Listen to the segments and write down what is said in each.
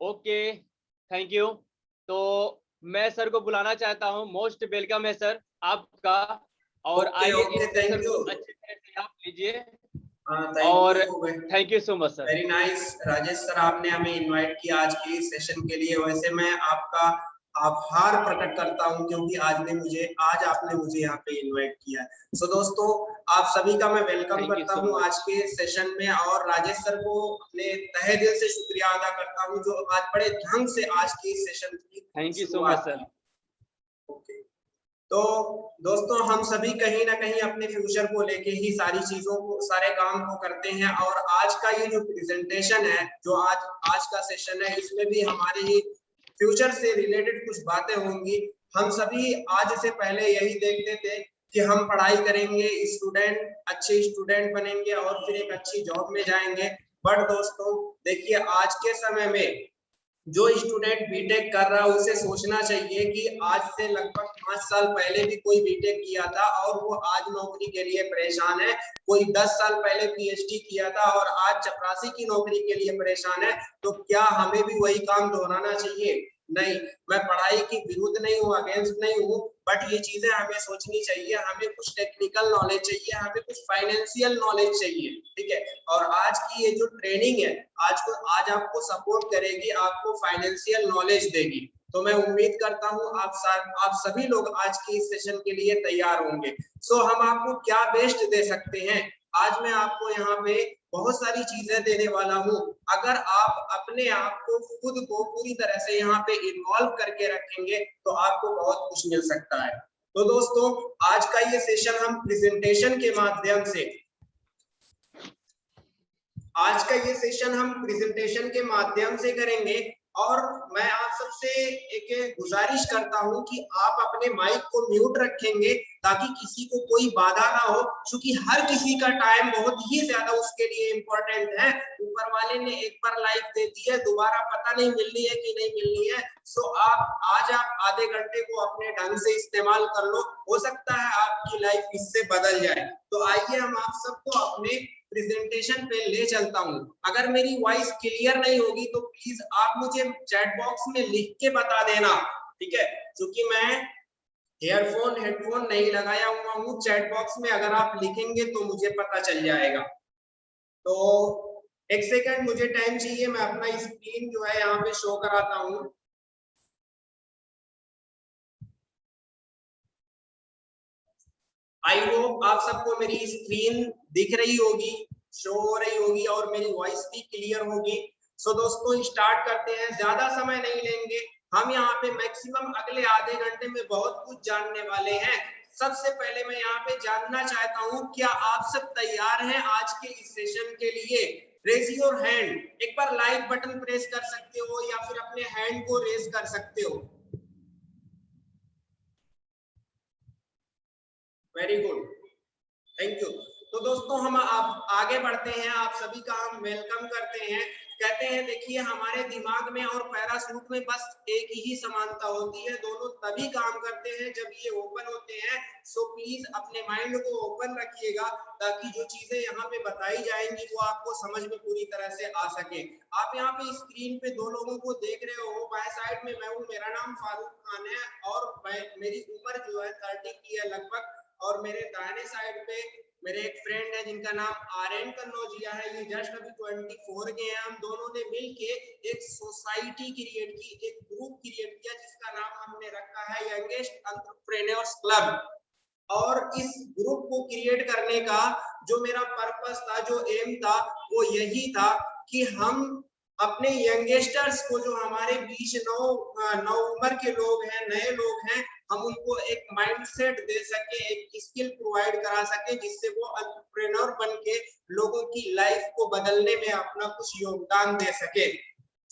Okay, thank you. तो मैं sir को बुलाना चाहता हूँ। मोस्ट वेलकम है सर आपका। और आइए इस थैंक सेशन यू। को अच्छी तरह से आप लीजिए। और thank you so much sir. Very nice Rajesh sir, आपने हमें इनवाइट किया आज के इस सेशन के लिए। वैसे मैं आपका आभार प्रकट करता हूं क्योंकि आज आपने मुझे यहाँ पे इनवाइट किया है। सो दोस्तों, आप सभी का मैं वेलकम करता हूं आज के सेशन में, और राजेश सर को अपने तहे दिल से शुक्रिया अदा करता हूं जो आज बड़े ढंग से आज के इस सेशन की thank you so much sir. Okay, तो दोस्तों हम सभी कहीं ना कहीं अपने फ्यूचर को लेके ही सारी चीजों को, सारे काम को करते हैं। और आज का ये जो प्रेजेंटेशन है, जो आज का सेशन है, इसमें भी हमारे ही फ्यूचर से रिलेटेड कुछ बातें होंगी। हम सभी आज से पहले यही देखते थे कि हम पढ़ाई करेंगे, अच्छे स्टूडेंट बनेंगे और फिर एक अच्छी जॉब में जाएंगे। बट दोस्तों देखिए, आज के समय में जो स्टूडेंट बीटेक कर रहा है उसे सोचना चाहिए कि आज से लगभग 5 साल पहले भी कोई बीटेक किया था और वो आज नौकरी के लिए परेशान है। कोई 10 साल पहले पीएचडी किया था और आज चपरासी की नौकरी के लिए परेशान है। तो क्या हमें भी वही काम दोहराना चाहिए? नहीं, मैं पढ़ाई की विरुद्ध नहीं हूँ, अगेंस्ट नहीं हूँ, बट ये चीजें हमें सोचनी चाहिए। हमें कुछ टेक्निकल नॉलेज चाहिए, हमें कुछ फाइनेंशियल नॉलेज चाहिए, ठीक है। और आज की ये जो ट्रेनिंग है, आज आपको सपोर्ट करेगी, आपको फाइनेंशियल नॉलेज देगी। तो मैं उम्मीद करता हूँ आप सभी लोग आज के इस सेशन के लिए तैयार होंगे। सो हम आपको क्या बेस्ट दे सकते हैं? आज मैं आपको यहाँ पे बहुत सारी चीजें देने वाला हूँ। अगर आप अपने आप को, खुद को पूरी तरह से यहाँ पे इन्वॉल्व करके रखेंगे तो आपको बहुत कुछ मिल सकता है। तो दोस्तों, आज का ये सेशन हम प्रेजेंटेशन के माध्यम से करेंगे। और मैं आप सबसे एक गुजारिश करता हूं कि आप अपने माइक को म्यूट रखेंगे ताकि किसी को कोई बाधा ना हो, क्योंकि हर किसी का टाइम बहुत ही ज्यादा उसके लिए इम्पोर्टेंट है। ऊपर वाले ने एक बार लाइफ दे दी है, दोबारा पता नहीं मिलनी है कि नहीं मिलनी है। सो आज आप आधे घंटे को अपने ढंग से इस्तेमाल कर लो, हो सकता है आपकी लाइफ इससे बदल जाए। तो आइए हम आप सबको अपने प्रेजेंटेशन पे ले चलता हूं। अगर मेरी वॉइस क्लियर नहीं होगी तो प्लीज आप मुझे चैट बॉक्स में लिख के बता देना, ठीक है। क्योंकि मैं हेडफोन नहीं लगाया हुआ हूँ। चैट बॉक्स में अगर आप लिखेंगे तो मुझे पता चल जाएगा। तो एक सेकंड मुझे टाइम चाहिए, मैं अपना स्क्रीन जो है यहाँ पे शो कराता हूँ। आई होप आप सबको मेरी स्क्रीन दिख रही होगी, शो हो रही होगी और मेरी वॉइस भी क्लियर होगी। सो दोस्तों, स्टार्ट करते हैं, ज्यादा समय नहीं लेंगे। हम यहाँ पे मैक्सिमम अगले आधे घंटे में बहुत कुछ जानने वाले हैं। सबसे पहले मैं यहाँ पे जानना चाहता हूँ, क्या आप सब तैयार हैं आज के इस सेशन के लिए? Raise your hand. एक बार लाइक बटन प्रेस कर सकते हो या फिर अपने हैंड को रेज कर सकते हो। Very good, thank you. तो दोस्तों, हम आप आगे बढ़ते हैं, आप सभी का हम वेलकम करते हैं। कहते हैं देखिए, हमारे दिमाग में और पैराशूट में बस एक ही समानता होती है, दोनों तभी काम करते हैं जब ये ओपन होते हैं। सो प्लीज अपने माइंड को ओपन रखिएगा ताकि जो चीजें यहाँ पे बताई जाएंगी वो आपको समझ में पूरी तरह से आ सके। आप यहाँ पे स्क्रीन पे दो लोगों को देख रहे हो, बाएं साइड में मैं हूँ, मेरा नाम फारूक खान है और मेरी उम्र जो है 30 की है लगभग। और मेरे दाहिने साइड पे मेरे एक फ्रेंड है जिनका नाम आर्यन कन्नौजिया है। ये जस्ट अभी 24 के हैं। हम दोनों ने मिलके एक सोसाइटी क्रिएट की, एक ग्रुप क्रिएट किया जिसका नाम हमने रखा है यंगेस्ट एंटरप्रेन्योर्स क्लब। और इस ग्रुप को क्रिएट करने का जो मेरा पर्पस था, जो एम था, वो यही था कि हम अपने यंगस्टर्स को, जो हमारे बीच नौ उम्र के लोग हैं, नए लोग हैं, हम उनको एक माइंडसेट दे सके, एक स्किल प्रोवाइड करा सके जिससे वो एंटरप्रेन्योर बन के लोगों की लाइफ को बदलने में अपना कुछ योगदान दे सके।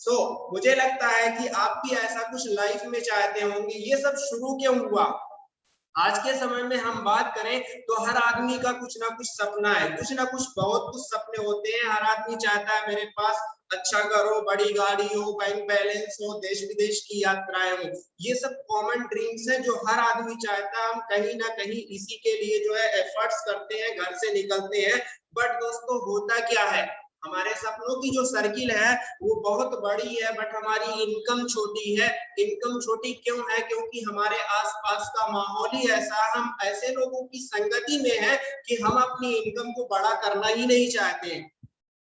सो मुझे लगता है कि आप भी ऐसा कुछ लाइफ में चाहते होंगे। ये सब शुरू क्यों हुआ? आज के समय में हम बात करें तो हर आदमी का कुछ ना कुछ सपना है, कुछ ना कुछ, बहुत कुछ सपने होते हैं। हर आदमी चाहता है मेरे पास अच्छा घर हो, बड़ी गाड़ी हो, बैंक बैलेंस हो, देश विदेश की यात्राएं हो। ये सब कॉमन ड्रीम्स हैं जो हर आदमी चाहता है। हम कहीं ना कहीं इसी के लिए जो है एफर्ट्स करते हैं, घर से निकलते हैं। बट दोस्तों, होता क्या है, हमारे सपनों की जो सर्किल है वो बहुत बड़ी है, बट हमारी इनकम छोटी है। इनकम छोटी क्यों है? क्योंकि हमारे आसपास का माहौल ही ऐसा, हम ऐसे लोगों की संगति में है कि हम अपनी इनकम को बड़ा करना ही नहीं चाहते।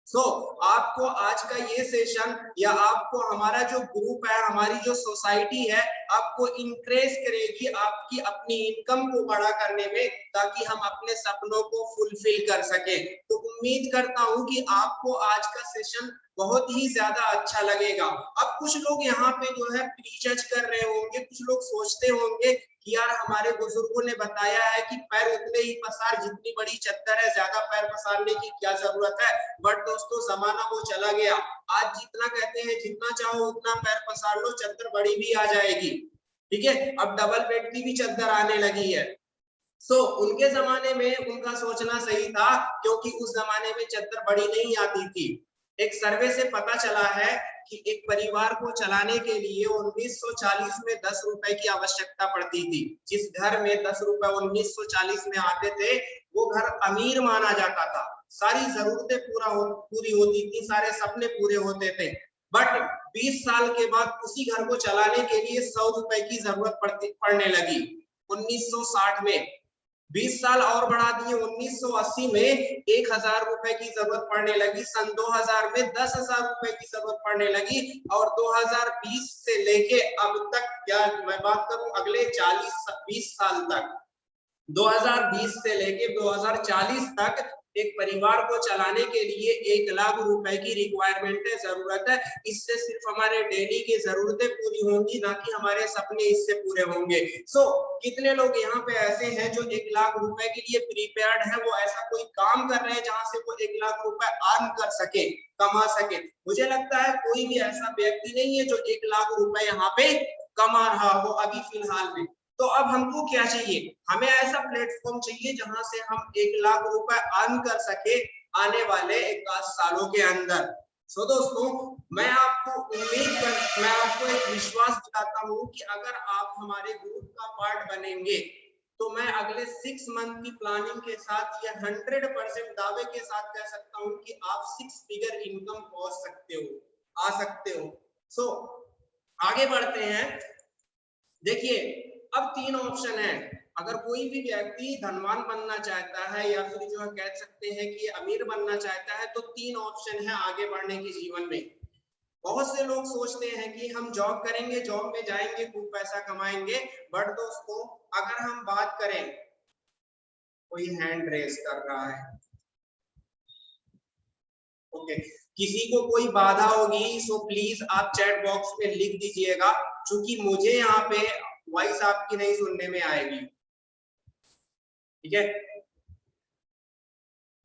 आपको आज का ये सेशन या आपको हमारा जो ग्रुप है, हमारी जो सोसाइटी है, आपको इंकरेज करेगी आपकी अपनी इनकम को बड़ा करने में, ताकि हम अपने सपनों को फुलफिल कर सके। तो उम्मीद करता हूं कि आपको आज का सेशन बहुत ही ज्यादा अच्छा लगेगा। अब कुछ लोग यहाँ पे जो है प्रीजज कर रहे होंगे, कुछ लोग सोचते होंगे कि यार हमारे बुजुर्गों ने बताया है कि पैर उतने ही पसार, जितनी बड़ी चद्दर है ज्यादा पैर पसारने की क्या जरूरत है। बट दोस्तों जमाना वो चला गया, आज जितना कहते हैं जितना चाहो उतना पैर पसार लो, चद्दर बड़ी भी आ जाएगी। ठीक है, अब डबल बेड की भी चद्दर आने लगी है। उनके जमाने में उनका सोचना सही था, क्योंकि उस जमाने में चद्दर बड़ी नहीं आती थी। एक सर्वे से पता चला है कि एक परिवार को चलाने के लिए 1940 में 10 रुपए की आवश्यकता पड़ती थी। जिस घर में 10 रुपए 1940 में आते थे, वो घर अमीर माना जाता था। सारी जरूरतें पूरी होती थी, सारे सपने पूरे होते थे। बट 20 साल के बाद उसी घर को चलाने के लिए 100 रुपए की जरूरत पड़ने लगी 1960 में। 20 साल और बढ़ा दिए, 1980 में 1000 रुपए की जरूरत पड़ने लगी, सन 2000 में 10,000 रुपए की जरूरत पड़ने लगी, और 2020 से लेके अब तक, क्या मैं बात करूं अगले 20 साल तक, 2020 से लेके 2040 तक एक परिवार को चलाने के लिए 1 लाख रुपए की रिक्वायरमेंट है, जरूरत है। इससे सिर्फ हमारे डेली की जरूरतें पूरी होंगी, ना कि हमारे सपने इससे पूरे होंगे। कितने लोग यहाँ पे ऐसे हैं जो 1 लाख रुपए के लिए प्रिपेयर्ड है, वो ऐसा कोई काम कर रहे हैं जहां से वो 1 लाख रुपए अर्न कर सके, कमा सके? मुझे लगता है कोई भी ऐसा व्यक्ति नहीं है जो 1 लाख रुपए यहाँ पे कमा रहा हो अभी फिलहाल में। तो अब हमको क्या चाहिए? हमें ऐसा प्लेटफॉर्म चाहिए जहां से हम 1 लाख रुपए अर्न कर सके आने वाले 10 सालों के अंदर। दोस्तों मैं आपको एक विश्वास दिलाता हूं कि अगर आप हमारे ग्रुप का पार्ट बनेंगे, तो मैं अगले 6 मंथ की प्लानिंग के साथ या 100% दावे के साथ कह सकता हूं कि आप 6 फिगर इनकम पहुंच सकते हो, आ सकते हो। आगे बढ़ते हैं। देखिए, अब 3 ऑप्शन है। अगर कोई भी व्यक्ति धनवान बनना चाहता है या फिर जो है कह सकते हैं कि अमीर बनना चाहता है, तो 3 ऑप्शन है आगे बढ़ने के जीवन में। बहुत से लोग सोचते हैं कि हम जॉब करेंगे, जॉब में जाएंगे, खूब पैसा कमाएंगे। बट दोस्तों अगर हम बात करें, कोई हैंड रेस कर रहा है, ओके, किसी को कोई बाधा होगी सो प्लीज आप चैट बॉक्स में लिख दीजिएगा, क्योंकि मुझे यहाँ पे वॉइस आपकी नहीं सुनने में आएगी। ठीक है,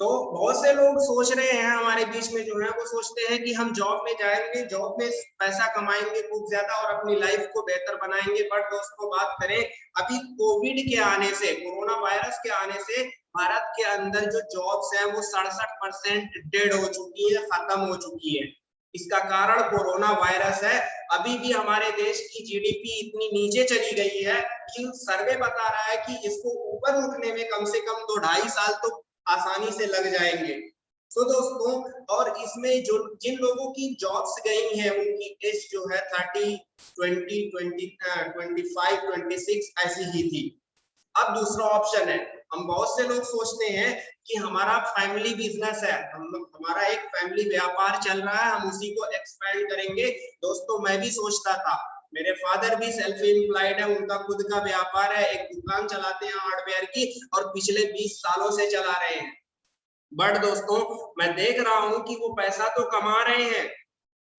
तो बहुत से लोग सोच रहे हैं हमारे बीच में जो है, वो सोचते हैं कि हम जॉब में जाएंगे, जॉब में पैसा कमाएंगे खूब ज्यादा और अपनी लाइफ को बेहतर बनाएंगे। बट दोस्तों बात करें, अभी कोविड के आने से, कोरोना वायरस के आने से भारत के अंदर जो जॉब्स है वो 67% डेड हो चुकी है, खत्म हो चुकी है। इसका कारण कोरोना वायरस है। अभी भी हमारे देश की जीडीपी इतनी नीचे चली गई है कि सर्वे बता रहा है कि इसको ऊपर उठने में कम से कम 2-2.5 साल तो आसानी से लग जाएंगे। दोस्तों, और इसमें जो जिन लोगों की जॉब्स गई हैं उनकी एज जो है 30, 20, 25, 26 ऐसी ही थी। अब दूसरा ऑप्शन है, हम बहुत से लोग सोचते हैं कि हमारा फैमिली बिजनेस है, हमारा एक फैमिली व्यापार चल रहा है, हम उसी को एक्सपेंड करेंगे। दोस्तों मैं भी सोचता था, मेरे फादर भी सेल्फ एम्प्लॉयड है, उनका खुद का व्यापार है, एक दुकान चलाते हैं हार्डवेयर की और पिछले 20 सालों से चला रहे हैं। बट दोस्तों मैं देख रहा हूं कि वो पैसा तो कमा रहे हैं,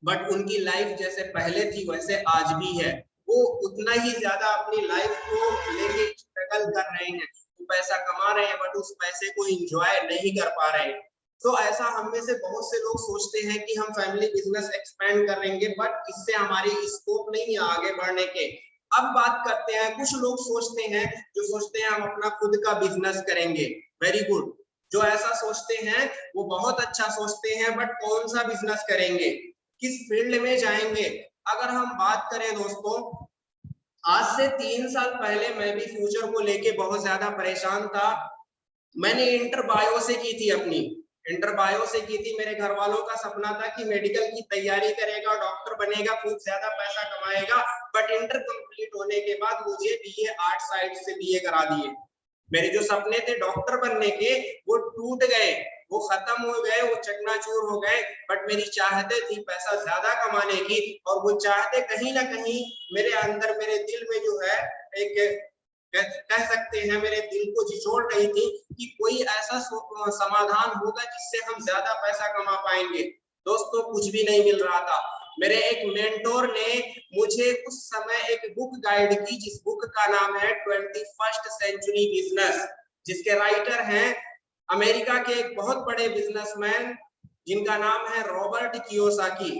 बट उनकी लाइफ जैसे पहले थी वैसे आज भी है। वो उतना ही ज्यादा अपनी लाइफ को लेके स्ट्रगल कर रहे हैं। वो पैसा कमा रहे हैं बट उस पैसे को एंजॉय नहीं कर पा रहे हैं। तो ऐसा हम में से बहुत से लोग सोचते हैं कि हम फैमिली बिजनेस एक्सपेंड करेंगे, बट इससे हमारी स्कोप नहीं है आगे बढ़ने के। अब बात करते हैं, कुछ लोग सोचते हैं जो सोचते हैं हम अपना खुद का बिजनेस करेंगे। वेरी गुड, जो ऐसा सोचते हैं वो बहुत अच्छा सोचते हैं, बट कौन सा बिजनेस करेंगे, किस फील्ड में जाएंगे? अगर हम बात करें दोस्तों, आज से 3 साल पहले मैं भी फ्यूचर को लेके बहुत ज्यादा परेशान था। मैंने इंटर बायो से की थी अपनी, इंटर बायो से की थी। मेरे घर वालों का सपना था कि मेडिकल की तैयारी करेगा, डॉक्टर बनेगा, खूब ज्यादा पैसा कमाएगा, बट इंटर कंप्लीट होने के बाद मुझे बीए आर्ट साइड से बीए करा दिए। मेरे जो सपने थे डॉक्टर बनने के वो टूट गए, वो खत्म हो गए, वो चकनाचूर हो गए। बट मेरी चाहते थी पैसा ज्यादा कमाने की, और वो चाहते कहीं ना कहीं मेरे अंदर, मेरे दिल में जो है एक कह सकते हैं मेरे दिल को झिझोड़ रही थी कि कोई ऐसा समाधान होगा जिससे हम ज्यादा पैसा कमा पाएंगे। दोस्तों कुछ भी नहीं मिल रहा था। मेरे एक मेंटोर ने मुझे उस समय एक बुक गाइड की, जिस बुक का नाम है 21st सेंचुरी बिजनेस, जिसके राइटर हैं अमेरिका के एक बहुत बड़े बिजनेसमैन जिनका नाम है रॉबर्ट कियोसाकी।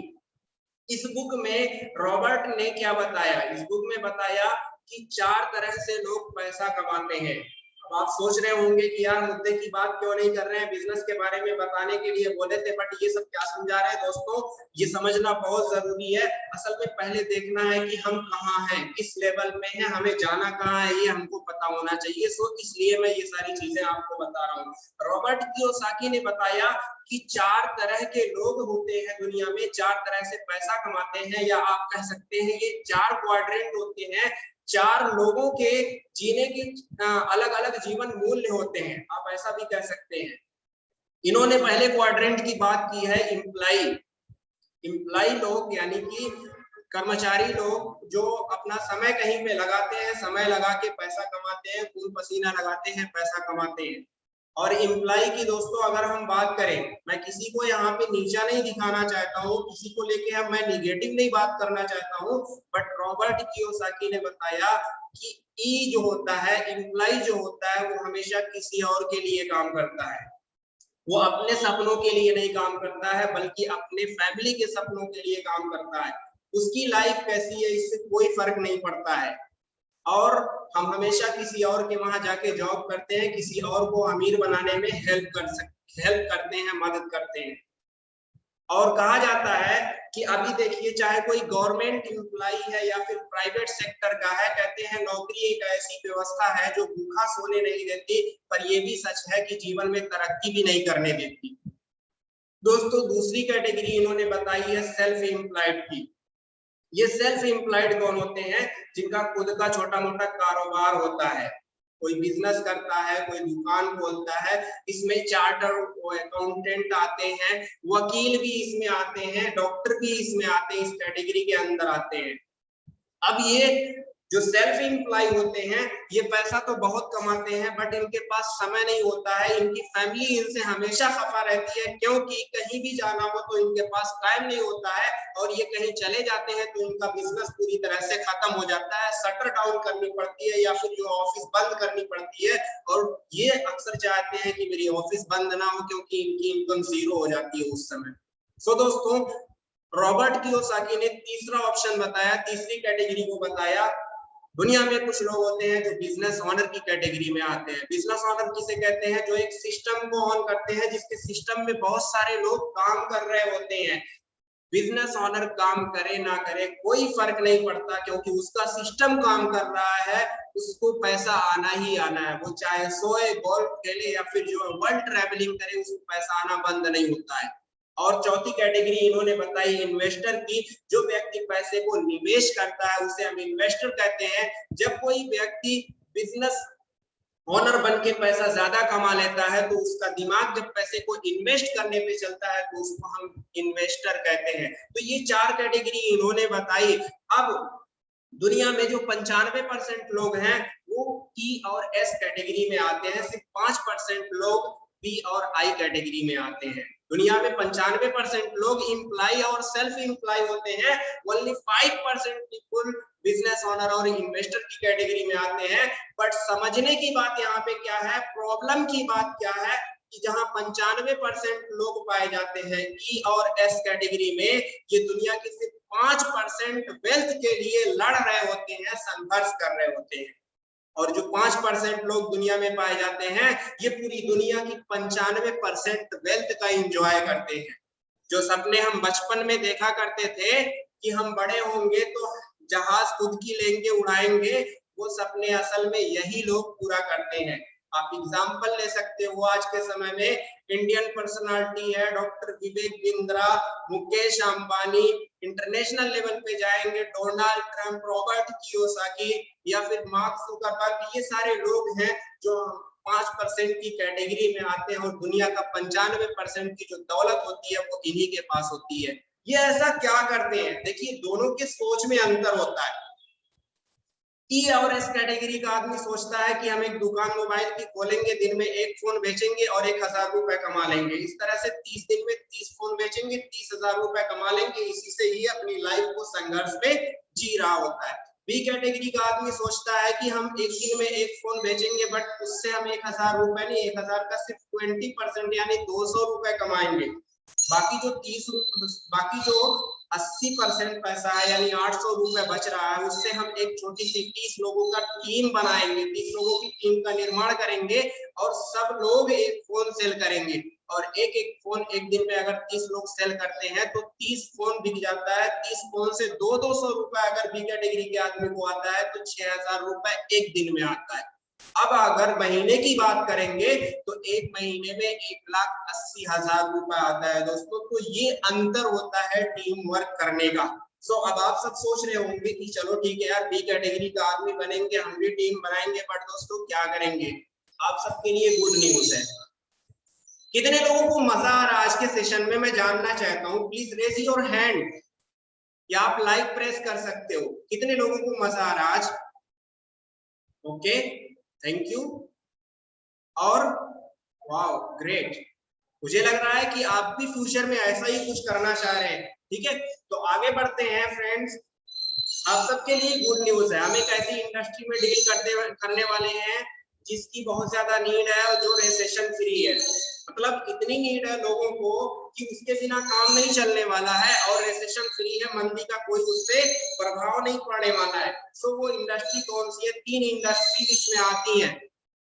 इस बुक में रॉबर्ट ने क्या बताया, इस बुक में बताया कि 4 तरह से लोग पैसा कमाते हैं। अब आप सोच रहे होंगे कि यार मुद्दे की बात क्यों नहीं कर रहे हैं, बिजनेस के बारे में बताने के लिए बोले थे, बट ये सब क्या समझा रहे हैं दोस्तों, ये समझना बहुत जरूरी है। असल में पहले देखना है कि हम कहाँ हैं, किस लेवल में हैं, हमें जाना कहाँ है, ये हमको पता होना चाहिए। सो इसलिए मैं ये सारी चीजें आपको बता रहा हूँ। रॉबर्ट कियोसाकी ने बताया कि 4 तरह के लोग होते हैं दुनिया में, 4 तरह से पैसा कमाते हैं, या आप कह सकते हैं ये 4 क्वाड्रेंट होते हैं। 4 लोगों के जीने के अलग अलग जीवन मूल्य होते हैं, आप ऐसा भी कह सकते हैं। इन्होंने पहले क्वाड्रेंट की बात की है एम्प्लॉय लोग, यानी कि कर्मचारी लोग जो अपना समय कहीं पे लगाते हैं, समय लगा के पैसा कमाते हैं, खून पसीना लगाते हैं, पैसा कमाते हैं। और एम्प्लॉय की दोस्तों अगर हम बात करें, मैं किसी को यहाँ पे नीचा नहीं दिखाना चाहता हूँ, किसी को लेके मैं निगेटिव नहीं बात करना चाहता हूँ, बट रॉबर्ट कियोसाकी ने बताया कि ई जो होता है, एम्प्लॉय जो होता है, वो हमेशा किसी और के लिए काम करता है। वो अपने सपनों के लिए नहीं काम करता है, बल्कि अपने फैमिली के सपनों के लिए काम करता है। उसकी लाइफ कैसी है इससे कोई फर्क नहीं पड़ता है। और हम हमेशा किसी और के वहां जाके जॉब करते हैं, किसी और को अमीर बनाने में हेल्प करते हैं, मदद करते हैं। और कहा जाता है कि अभी देखिए, चाहे कोई गवर्नमेंट एम्प्लॉय है या फिर प्राइवेट सेक्टर का है, कहते हैं नौकरी एक ऐसी व्यवस्था है जो भूखा सोने नहीं देती, पर यह भी सच है कि जीवन में तरक्की भी नहीं करने देती। दोस्तों दूसरी कैटेगरी इन्होंने बताई है सेल्फ एम्प्लॉयड की। ये सेल्फ एम्प्लॉयड कौन होते हैं? जिनका खुद का छोटा मोटा कारोबार होता है, कोई बिजनेस करता है, कोई दुकान खोलता है। इसमें चार्टर अकाउंटेंट आते हैं, वकील भी इसमें आते हैं, डॉक्टर भी इसमें आते हैं, इस कैटेगरी के अंदर आते हैं। अब ये जो सेल्फ एम्प्लॉय होते हैं, ये पैसा तो बहुत कमाते हैं, बट इनके पास समय नहीं होता है। इनकी फैमिली इनसे हमेशा खफा रहती है, क्योंकि कहीं भी जाना हो तो इनके पास टाइम नहीं होता है, और ये कहीं चले जाते हैं तो इनका बिजनेस पूरी तरह से खत्म हो जाता है, शटर डाउन करनी पड़ती है, या फिर जो ऑफिस बंद करनी पड़ती है। और ये अक्सर चाहते हैं कि मेरी ऑफिस बंद ना हो, क्योंकि इनकी इनकम जीरो हो जाती है उस समय। सो दोस्तों रॉबर्ट कियोसाकी ने तीसरा ऑप्शन बताया, तीसरी कैटेगरी को बताया। दुनिया में कुछ लोग होते हैं जो बिजनेस ओनर की कैटेगरी में आते हैं। बिजनेस ओनर किसे कहते हैं? जो एक सिस्टम को ऑन करते हैं, जिसके सिस्टम में बहुत सारे लोग काम कर रहे होते हैं। बिजनेस ओनर काम करे ना करे कोई फर्क नहीं पड़ता, क्योंकि उसका सिस्टम काम कर रहा है, उसको पैसा आना ही आना है। वो चाहे सोए, गोल्फ खेले, या फिर जो वर्ल्ड ट्रैवलिंग करे, उसको पैसा आना बंद नहीं होता है। और चौथी कैटेगरी इन्होंने बताई इन्वेस्टर की। जो व्यक्ति पैसे को निवेश करता है उसे हम इन्वेस्टर कहते हैं। जब कोई व्यक्ति बिजनेस ओनर बन के पैसा ज्यादा कमा लेता है, तो उसका दिमाग जब पैसे को इन्वेस्ट करने पे चलता है, तो उसको हम इन्वेस्टर कहते हैं। तो ये 4 कैटेगरी इन्होंने बताई। अब दुनिया में जो 95% लोग हैं वो ई और एस कैटेगरी में आते हैं, सिर्फ 5% लोग बी और आई कैटेगरी में आते हैं। दुनिया में 95% लोग एम्प्लॉय और सेल्फ एम्प्लॉय होते हैं, ओनली 5% पीपल बिजनेस ओनर और इन्वेस्टर की कैटेगरी में आते हैं। बट समझने की बात यहाँ पे क्या है, प्रॉब्लम की बात क्या है, कि जहां 95% लोग पाए जाते हैं ई और एस कैटेगरी में, ये दुनिया के सिर्फ 5% वेल्थ के लिए लड़ रहे होते हैं, संघर्ष कर रहे होते हैं। और जो 5% लोग दुनिया में पाए जाते हैं, ये पूरी दुनिया की 95% वेल्थ का एंजॉय करते हैं। जो सपने हम बचपन में देखा करते थे कि हम बड़े होंगे तो जहाज खुद की लेंगे, उड़ाएंगे, वो सपने असल में यही लोग पूरा करते हैं। आप एग्जाम्पल ले सकते हो आज के समय में इंडियन पर्सनालिटी है, doctor Vivek Bindra, Mukesh Ambani, international level पे जाएंगे डोनाल्ड ट्रंप, रॉबर्ट कियोसाकी या फिर मार्क जुकरबर्ग, ये सारे लोग हैं जो 5% की कैटेगरी में आते हैं और दुनिया का 95% की जो दौलत होती है वो इन्हीं के पास होती है। ये ऐसा क्या करते हैं? देखिए दोनों के सोच में अंतर होता है। ई और एस कैटेगरी का आदमी सोचता है कि हम एक दुकान मोबाइल की खोलेंगे, दिन में एक फोन बेचेंगे और 1000 रुपए कमा लेंगे। इस तरह से 30 दिन में 30 फोन बेचेंगे, 30,000 रुपए कमा लेंगे। इसी से ही अपनी लाइफ को संघर्ष में जी रहा होता है। बी कैटेगरी का आदमी सोचता है कि हम एक दिन में एक फोन बेचेंगे, बट उससे हम 1000 रुपए नहीं, 1000 का सिर्फ 20% यानी 200 रुपए कमाएंगे। बाकी जो 80% पैसा है यानी 800 रुपए बच रहा है, उससे हम एक छोटी सी 30 लोगों का टीम बनाएंगे, 30 लोगों की टीम का निर्माण करेंगे और सब लोग एक फोन सेल करेंगे। और एक एक फोन एक दिन में अगर 30 लोग सेल करते हैं तो 30 फोन बिक जाता है। 30 फोन से 200 रुपए अगर बी कैटेगरी के आदमी को आता है तो 6000 रुपए एक दिन में आता है। अब अगर महीने की बात करेंगे तो एक महीने में 1,80,000 रुपए आता है दोस्तों। तो ये अंतर होता है टीम वर्क करने का। सो अब आप सब सोच रहे होंगे कि चलो ठीक है यार, बी कैटेगरी का आदमी बनेंगे, हम भी टीम बनाएंगे, बट दोस्तों क्या करेंगे? आप सबके लिए गुड न्यूज है। कितने लोगों को मजा आ रहा है आज के सेशन में, मैं जानना चाहता हूँ। प्लीज रेज योर हैंड या आप लाइक प्रेस कर सकते हो। कितने लोगों को मजा आ रहा है आज? Okay, thank you. और वाओ ग्रेट, मुझे लग रहा है कि आप भी फ्यूचर में ऐसा ही कुछ करना चाह रहे हैं। ठीक है, तो आगे बढ़ते हैं फ्रेंड्स। आप सबके लिए गुड न्यूज है, हम एक ऐसी इंडस्ट्री में डील करने वाले हैं जिसकी बहुत ज्यादा नीड है और जो रिसेशन फ्री है। मतलब इतनी नीड है लोगों को कि उसके बिना काम नहीं चलने वाला है, और रिसेशन फ्री है, मंदी का कोई उससे प्रभाव नहीं पड़ने वाला है। सो वो इंडस्ट्री कौन सी है? 3 इंडस्ट्री इसमें आती है।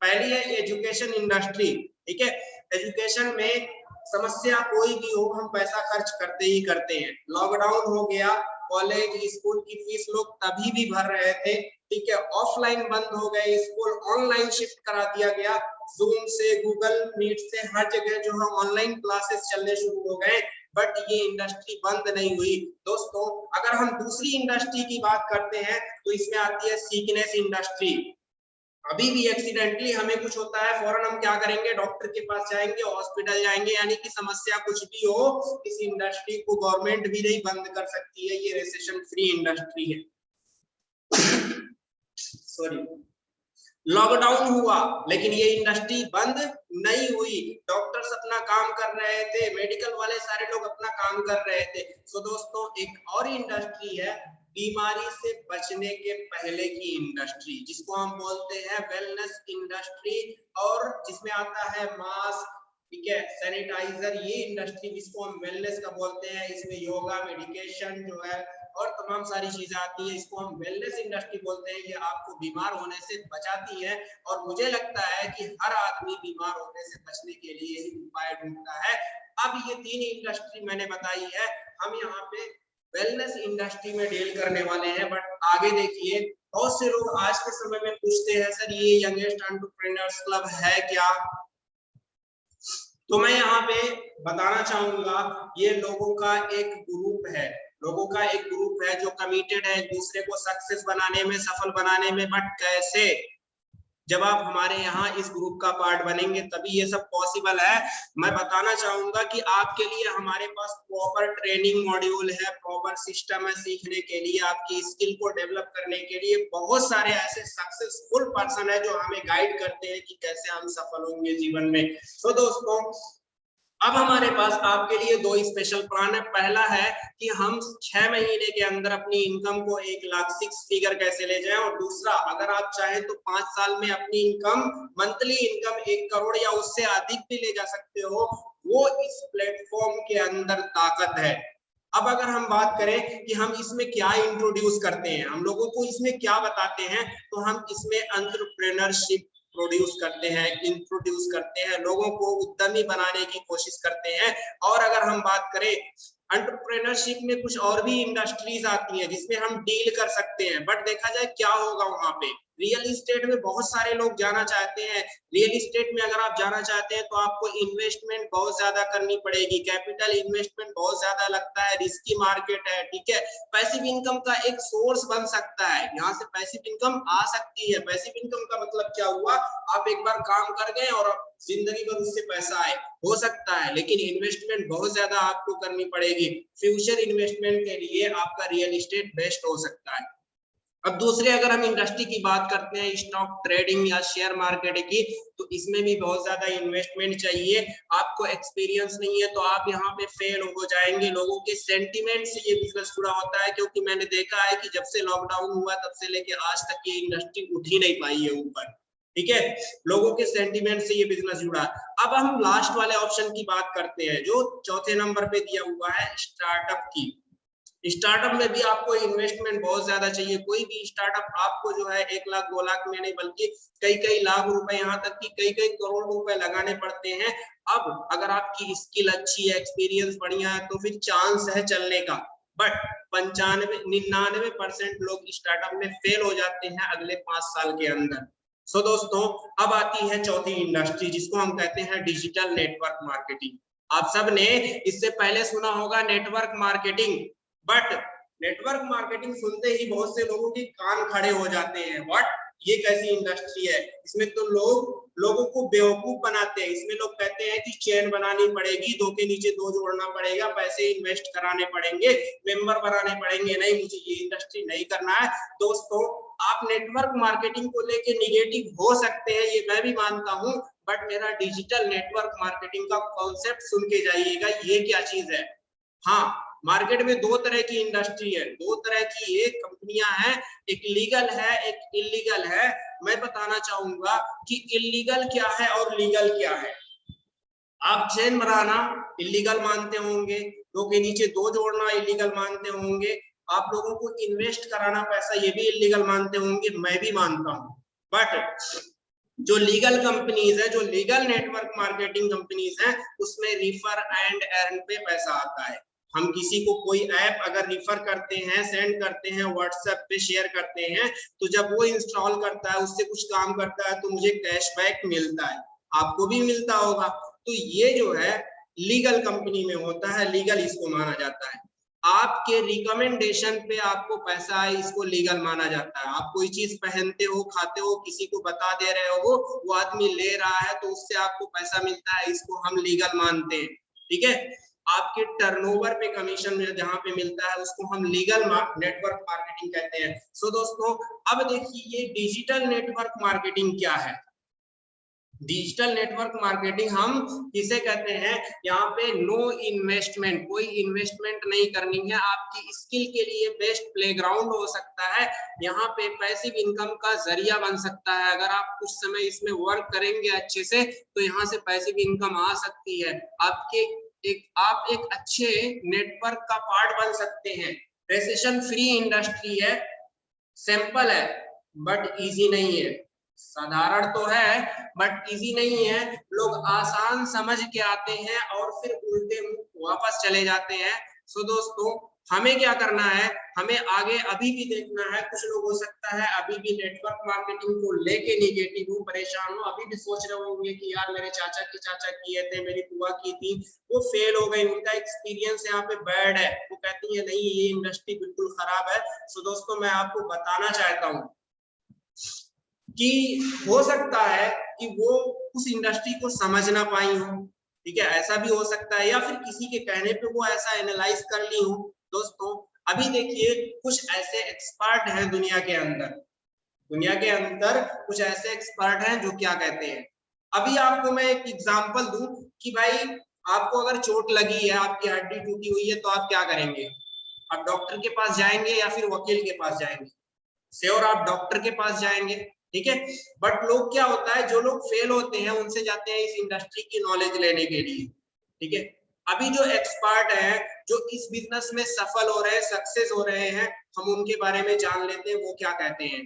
पहली है एजुकेशन इंडस्ट्री। ठीक है, एजुकेशन में समस्या कोई भी हो, हम पैसा खर्च करते ही करते हैं। लॉकडाउन हो गया, कॉलेज स्कूल की फीस लोग तभी भी भर रहे थे। ठीक है, ऑफलाइन बंद हो गए, स्कूल ऑनलाइन शिफ्ट करा दिया गया। जूम से, गूगल मीट से, हर जगह जो है ऑनलाइन क्लासेस चलने शुरू हो गए, बट ये इंडस्ट्री बंद नहीं हुई दोस्तों। अगर हम दूसरी इंडस्ट्री की बात करते हैं तो इसमें आती है सीकनेस इंडस्ट्री। अभी भी एक्सीडेंटली हमें कुछ होता है, फौरन हम क्या करेंगे? डॉक्टर के पास जाएंगे, हॉस्पिटल जाएंगे, यानी कि समस्या कुछ भी हो, इस इंडस्ट्री को गवर्नमेंट भी नहीं बंद कर सकती है। ये रिसेशन फ्री इंडस्ट्री है। सॉरी, लॉकडाउन हुआ लेकिन ये इंडस्ट्री बंद नहीं हुई। डॉक्टर्स अपना काम कर रहे थे, मेडिकल वाले सारे लोग अपना काम कर रहे थे। सो दोस्तों एक और इंडस्ट्री है बीमारी से बचने के पहले की इंडस्ट्री, जिसको हम बोलते हैं वेलनेस इंडस्ट्री, और जिसमें आता है मास्क, ठीक है, सैनिटाइजर, ये इंडस्ट्री जिसको हम वेलनेस का बोलते हैं। इसमें योगा, मेडिकेशन जो है और तमाम सारी चीजें आती है, इसको हम वेलनेस इंडस्ट्री बोलते हैं। ये आपको बीमार होने से बचाती है, और मुझे लगता है कि हर आदमी बीमार होने से बचने के लिए ही उपाय ढूंढता है। अब ये 3 इंडस्ट्री मैंने बताई है, हम यहाँ पे वेलनेस इंडस्ट्री में डील करने वाले हैं। बट आगे देखिए, बहुत से लोग आज के समय में पूछते हैं सर ये यंगेस्ट एंटरप्रेन्योर्स क्लब है क्या? तो मैं यहाँ पे बताना चाहूंगा, ये लोगों का एक ग्रुप है, लोगों का एक ग्रुप है जो कमिटेड है एक दूसरे को सक्सेस बनाने में, सफल बनाने में। बट कैसे? जब आप हमारे यहाँ इस ग्रुप का पार्ट बनेंगे तभी ये सब पॉसिबल है। मैं बताना चाहूंगा कि आपके लिए हमारे पास प्रॉपर ट्रेनिंग मॉड्यूल है, प्रॉपर सिस्टम है सीखने के लिए, आपकी स्किल को डेवलप करने के लिए। बहुत सारे ऐसे सक्सेसफुल पर्सन है जो हमें गाइड करते हैं कि कैसे हम सफल होंगे जीवन में। तो दोस्तों अब हमारे पास आपके लिए 2 स्पेशल प्लान है। पहला है कि हम 6 महीने के अंदर अपनी इनकम को 1 लाख 6 फिगर कैसे ले जाएं, और दूसरा अगर आप चाहें तो 5 साल में अपनी इनकम, मंथली इनकम 1 करोड़ या उससे अधिक भी ले जा सकते हो। वो इस प्लेटफॉर्म के अंदर ताकत है। अब अगर हम बात करें कि हम इसमें क्या इंट्रोड्यूस करते हैं, हम लोगों को इसमें क्या बताते हैं, तो हम इसमें एंटरप्रेन्योरशिप प्रोड्यूस करते हैं, इंट्रोड्यूस करते हैं, लोगों को उद्यमी बनाने की कोशिश करते हैं। और अगर हम बात करें एंटरप्रेन्योरशिप में कुछ और भी इंडस्ट्रीज आती हैं जिसमें हम डील कर सकते हैं, बट देखा जाए क्या होगा वहां पे, रियल इस्टेट में बहुत सारे लोग जाना चाहते हैं। रियल इस्टेट में अगर आप जाना चाहते हैं तो आपको इन्वेस्टमेंट बहुत ज्यादा करनी पड़ेगी, कैपिटल इन्वेस्टमेंट बहुत ज्यादा लगता है, रिस्की मार्केट है, ठीक है। पैसिव इनकम का एक सोर्स बन सकता है, यहाँ से पैसिव इनकम आ सकती है। पैसिव इनकम का मतलब क्या हुआ, आप एक बार काम कर गए और जिंदगी भर उससे पैसा आए, हो सकता है, लेकिन इन्वेस्टमेंट बहुत ज्यादा आपको करनी पड़ेगी। फ्यूचर इन्वेस्टमेंट के लिए आपका रियल एस्टेट बेस्ट हो सकता है। अब दूसरे अगर हम इंडस्ट्री की बात करते हैं, स्टॉक ट्रेडिंग या शेयर मार्केट की, तो इसमें भी बहुत ज्यादा इन्वेस्टमेंट चाहिए। आपको एक्सपीरियंस नहीं है तो आप यहाँ पे फेल हो जाएंगे। लोगों के सेंटीमेंट से ये बिजनेस जुड़ा होता है, क्योंकि मैंने देखा है कि जब से लॉकडाउन हुआ तब से लेके आज तक ये इंडस्ट्री उठ ही नहीं पाई है ऊपर, ठीक है। लोगों के सेंटीमेंट से ये बिजनेस जुड़ा। अब हम लास्ट वाले ऑप्शन की बात करते हैं, जो चौथे नंबर पे दिया हुआ है, स्टार्टअप की। स्टार्टअप में भी आपको इन्वेस्टमेंट बहुत ज्यादा चाहिए। कोई भी स्टार्टअप आपको जो है 1 लाख 2 लाख में नहीं, बल्कि कई कई लाख रुपए, यहाँ तक कि कई कई करोड़ रुपए लगाने पड़ते हैं। अब अगर आपकी स्किल अच्छी है, एक्सपीरियंस बढ़िया है, तो फिर चांस है चलने का। बट 99% लोग स्टार्टअप में फेल हो जाते हैं अगले 5 साल के अंदर। सो दोस्तों, अब आती है चौथी इंडस्ट्री, जिसको हम कहते हैं डिजिटल नेटवर्क मार्केटिंग। आप सब ने इससे पहले सुना होगा network marketing, but network marketing सुनते ही बहुत से लोगों के कान खड़े हो जाते हैं। व्हाट, ये कैसी इंडस्ट्री है, इसमें तो लोगों को बेवकूफ बनाते हैं। इसमें लोग कहते हैं कि चेन बनानी पड़ेगी, 2 के नीचे 2 जोड़ना पड़ेगा, पैसे इन्वेस्ट कराने पड़ेंगे, मेंबर बनाने पड़ेंगे। नहीं, मुझे ये इंडस्ट्री नहीं करना है। दोस्तों, आप नेटवर्क मार्केटिंग को लेके निगेटिव हो सकते हैं, ये मैं भी मानता हूँ, बट मेरा डिजिटल नेटवर्क मार्केटिंग का कॉन्सेप्ट सुन के जाइएगा, ये क्या चीज है। हाँ, मार्केट में 2 तरह की इंडस्ट्री है, 2 तरह की एक कंपनियां हैं, एक लीगल है, एक इलीगल है। मैं बताना चाहूंगा कि इलीगल क्या है और लीगल क्या है। आप चेन बनाना इलीगल मानते होंगे, 2 के नीचे 2 जोड़ना इलीगल मानते होंगे, आप लोगों को इन्वेस्ट कराना पैसा, ये भी इलीगल मानते होंगे, मैं भी मानता हूँ। बट जो लीगल कंपनीज है, जो लीगल नेटवर्क मार्केटिंग कंपनीज है, उसमें रिफर एंड अर्न पे पैसा आता है। हम किसी को कोई ऐप अगर रिफर करते हैं, सेंड करते हैं, व्हाट्सएप पे शेयर करते हैं, तो जब वो इंस्टॉल करता है, उससे कुछ काम करता है, तो मुझे कैशबैक मिलता है, आपको भी मिलता होगा। तो ये जो है लीगल कंपनी में होता है, लीगल इसको माना जाता है। आपके रिकमेंडेशन पे आपको पैसा आए, इसको लीगल माना जाता है। आप कोई चीज पहनते हो, खाते हो, किसी को बता दे रहे हो, वो आदमी ले रहा है तो उससे आपको पैसा मिलता है, इसको हम लीगल मानते हैं, ठीक है। आपके टर्नओवर पे कमीशन में जहां पे मिलता है, उसको हम लीगल नेटवर्क मार्केटिंग कहते हैं। सो दोस्तों, अब देखिए ये डिजिटल नेटवर्क मार्केटिंग क्या है। डिजिटल नेटवर्क मार्केटिंग हम किसे कहते हैं, यहाँ पे नो इन्वेस्टमेंट, कोई इन्वेस्टमेंट नहीं करनी है, आपकी स्किल के लिए बेस्ट प्लेग्राउंड हो सकता है। यहाँ पे पैसिव इनकम का जरिया बन सकता है। अगर आप कुछ समय इसमें वर्क करेंगे अच्छे से, तो यहाँ से पैसिव इनकम आ सकती है। आप एक अच्छे नेटवर्क का पार्ट बन सकते हैं। रेसेशन फ्री इंडस्ट्री है, सिंपल है, बट इजी नहीं है। साधारण तो है बट इजी नहीं है। लोग आसान समझ के आते हैं और फिर उल्टे मुंह वापस चले जाते हैं। सो दोस्तों, हमें क्या करना है, हमें आगे अभी भी देखना है। कुछ लोग हो सकता है अभी भी नेटवर्क मार्केटिंग को लेके निगेटिव हो, परेशान हो, अभी भी सोच रहे होंगे कि यार मेरे चाचा किए थे, मेरी बुआ की थी, वो फेल हो गई, उनका एक्सपीरियंस यहाँ पे बैड है, वो कहती है नहीं ये इंडस्ट्री बिल्कुल खराब है। सो दोस्तों, मैं आपको बताना चाहता हूँ कि हो सकता है कि वो उस इंडस्ट्री को समझ ना पाई हो, ठीक है, ऐसा भी हो सकता है, या फिर किसी के कहने पे वो ऐसा एनालाइज कर ली हो। दोस्तों, अभी देखिए कुछ ऐसे एक्सपर्ट हैं दुनिया के अंदर कुछ ऐसे एक्सपर्ट हैं जो क्या कहते हैं। अभी आपको मैं एक एग्जांपल दूं कि भाई आपको अगर चोट लगी है, आपकी हड्डी टूटी हुई है, तो आप क्या करेंगे, आप डॉक्टर के पास जाएंगे या फिर वकील के पास जाएंगे? श्योर आप डॉक्टर के पास जाएंगे, ठीक है। बट लोग क्या होता है, जो लोग फेल होते हैं उनसे जाते हैं इस इंडस्ट्री की नॉलेज लेने के लिए, ठीक है। अभी जो एक्सपर्ट हैं, जो इस बिजनेस में सफल हो रहे हैं, सक्सेस हो रहे हैं, हम उनके बारे में जान लेते हैं वो क्या कहते हैं।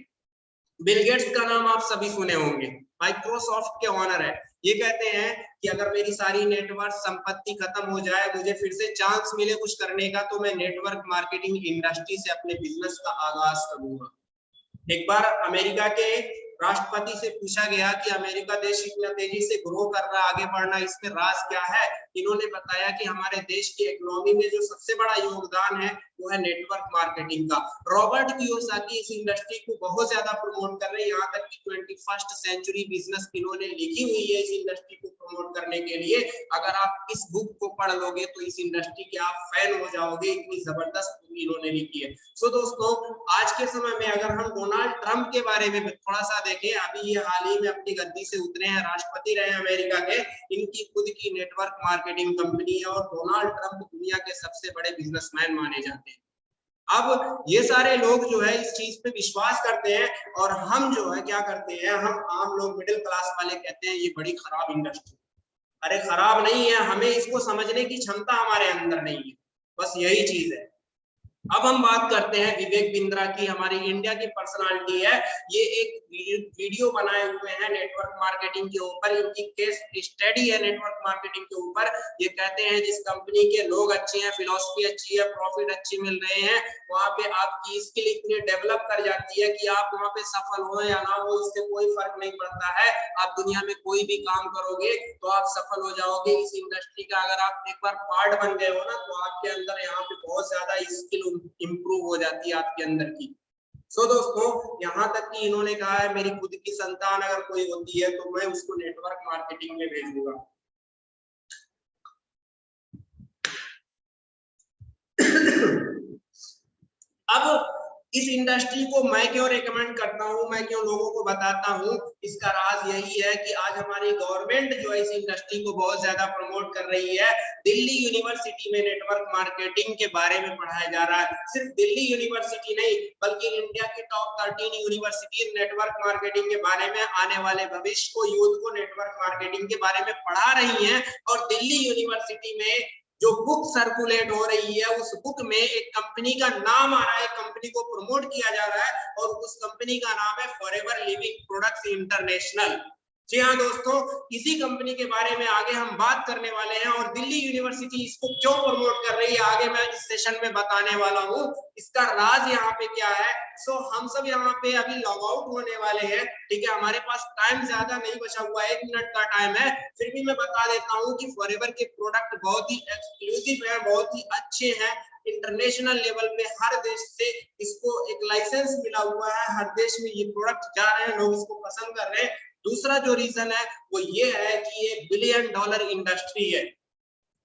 बिल गेट्स का नाम आप सभी सुने होंगे, माइक्रोसॉफ्ट के ओनर है। ये कहते हैं कि अगर मेरी सारी नेटवर्क संपत्ति खत्म हो जाए, मुझे फिर से चांस मिले कुछ करने का, तो मैं नेटवर्क मार्केटिंग इंडस्ट्री से अपने बिजनेस का आगाज करूंगा। एक बार अमेरिका के राष्ट्रपति से पूछा गया कि अमेरिका देश इतना तेजी से ग्रो कर रहा है, आगे बढ़ना, इसमें राज क्या है। इन्होंने बताया कि हमारे देश की इकोनॉमी में जो सबसे बड़ा योगदान है वो है नेटवर्क मार्केटिंग का। रॉबर्ट कियोसाकी इस इंडस्ट्री को बहुत ज्यादा प्रमोट कर रहे हैं, यहाँ तक कि 21st सेंचुरी बिजनेस इन्होंने लिखी हुई है इस इंडस्ट्री को प्रमोट करने के लिए। अगर आप इस बुक को पढ़ लोगे तो इस इंडस्ट्री के आप फैन हो जाओगे, इतनी जबरदस्त बुक इन्होंने लिखी है। सो दोस्तों, आज के समय में अगर हम डोनाल्ड ट्रंप के बारे में थोड़ा सा देखें, अभी ये हाल ही में अपनी गद्दी से उतरे हैं, राष्ट्रपति रहे अमेरिका के। इनकी खुद की नेटवर्क मार्केटिंग कंपनी है और डोनाल्ड ट्रंप दुनिया के सबसे बड़े बिजनेसमैन माने जाते हैं। अब ये सारे लोग जो है इस चीज पे विश्वास करते हैं और हम जो है क्या करते हैं, हम आम लोग मिडिल क्लास वाले कहते हैं ये बड़ी खराब इंडस्ट्री। अरे खराब नहीं है, हमें इसको समझने की क्षमता हमारे अंदर नहीं है, बस यही चीज है। अब हम बात करते हैं विवेक बिंद्रा की, हमारी इंडिया की पर्सनालिटी है। ये एक वीडियो बनाए हुए हैं नेटवर्क मार्केटिंग के ऊपर, इनकी केस स्टडी है नेटवर्क मार्केटिंग के ऊपर। ये कहते हैं जिस कंपनी के लोग अच्छे हैं, फिलॉसफी अच्छी है, प्रॉफिट अच्छी मिल रहे हैं, वहां पे आपकी स्किल इतनी डेवलप कर जाती है कि आप वहां पे सफल हो या ना हो इससे कोई फर्क नहीं पड़ता है। आप दुनिया में कोई भी काम करोगे तो आप सफल हो जाओगे। इस इंडस्ट्री का अगर आप एक बार पार्ट बन गए हो ना तो आपके अंदर यहाँ पे बहुत ज्यादा स्किल इंप्रूव हो जाती है आपके अंदर की। सो दोस्तों, यहाँ तक कि इन्होंने कहा है मेरी खुद की संतान अगर कोई होती है तो मैं उसको नेटवर्क मार्केटिंग में भेजूंगा। अब इस इंडस्ट्री को मैं क्यों रेकमेंड करता हूँ, मैं क्यों लोगों को बताता हूँ, इसका राज यही है कि आज हमारी गवर्नमेंट जो है इस इंडस्ट्री को बहुत ज्यादा प्रमोट कर रही है। दिल्ली यूनिवर्सिटी में नेटवर्क मार्केटिंग के बारे में पढ़ाया जा रहा है। सिर्फ दिल्ली यूनिवर्सिटी नहीं बल्कि इंडिया की टॉप 13 यूनिवर्सिटी नेटवर्क मार्केटिंग के बारे में आने वाले भविष्य को, यूथ को नेटवर्क मार्केटिंग के बारे में पढ़ा रही है। और दिल्ली यूनिवर्सिटी में जो बुक सर्कुलेट हो रही है उस बुक में एक कंपनी का नाम आ रहा है, कंपनी को प्रमोट किया जा रहा है और उस कंपनी का नाम है फॉरएवर लिविंग प्रोडक्ट्स इंटरनेशनल। जी हाँ दोस्तों, इसी कंपनी के बारे में आगे हम बात करने वाले हैं और दिल्ली यूनिवर्सिटी इसको क्यों प्रमोट कर रही है आगे मैं इस सेशन में बताने वाला हूँ। इसका राज यहाँ पे क्या है। सो हम सब यहाँ पे अभी लॉग आउट होने वाले हैं, ठीक है, हमारे पास टाइम ज्यादा नहीं बचा हुआ, 1 मिनट का टाइम है, फिर भी मैं बता देता हूँ कि फॉरएवर के प्रोडक्ट बहुत ही एक्सक्लूसिव है, बहुत ही अच्छे हैं। इंटरनेशनल लेवल पे हर देश से इसको एक लाइसेंस मिला हुआ है, हर देश में ये प्रोडक्ट जा रहे हैं, लोग इसको पसंद कर रहे हैं। दूसरा जो रीजन है वो ये है कि ये $1 बिलियन इंडस्ट्री है,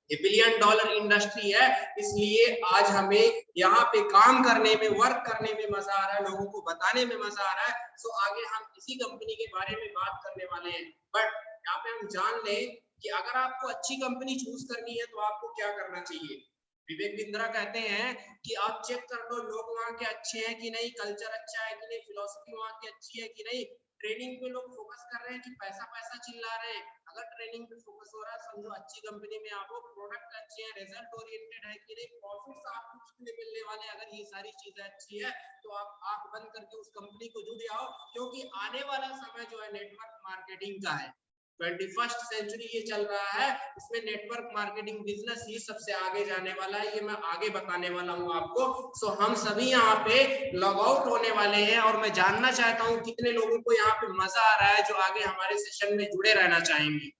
ये $1 बिलियन इंडस्ट्री है, इसलिए आज हमें यहाँ पे काम करने में, वर्क करने में मजा आ रहा है, लोगों को बताने में मजा आ रहा है। सो आगे हम इसी कंपनी के बारे में बात करने वाले हैं। बट यहाँ पे हम जान लें कि अगर आपको अच्छी कंपनी चूज करनी है तो आपको क्या करना चाहिए। विवेक बिंद्रा कहते हैं कि आप चेक कर लो लोग वहाँ के अच्छे हैं कि नहीं, कल्चर अच्छा है कि नहीं, फिलॉसफी वहाँ की अच्छी है कि नहीं, ट्रेनिंग पे लोग फोकस कर रहे हैं कि पैसा पैसा चिल्ला रहे हैं। अगर ट्रेनिंग पे फोकस हो रहा है समझो अच्छी कंपनी में आपको, प्रोडक्ट अच्छे हैं, रिजल्ट ओरिएंटेड है कि नहीं, प्रॉफिट्स आपको कितने मिलने वाले हैं, अगर ये सारी चीजें अच्छी है तो आप आंख बंद करके उस कंपनी को जुड़ जाओ, क्योंकि आने वाला समय जो है नेटवर्क मार्केटिंग का है। 21st सेंचुरी ये चल रहा है, इसमें नेटवर्क मार्केटिंग बिजनेस ही सबसे आगे जाने वाला है, ये मैं आगे बताने वाला हूँ आपको। सो हम सभी यहाँ पे लॉग आउट होने वाले हैं और मैं जानना चाहता हूँ कितने लोगों को यहाँ पे मजा आ रहा है जो आगे हमारे सेशन में जुड़े रहना चाहेंगे।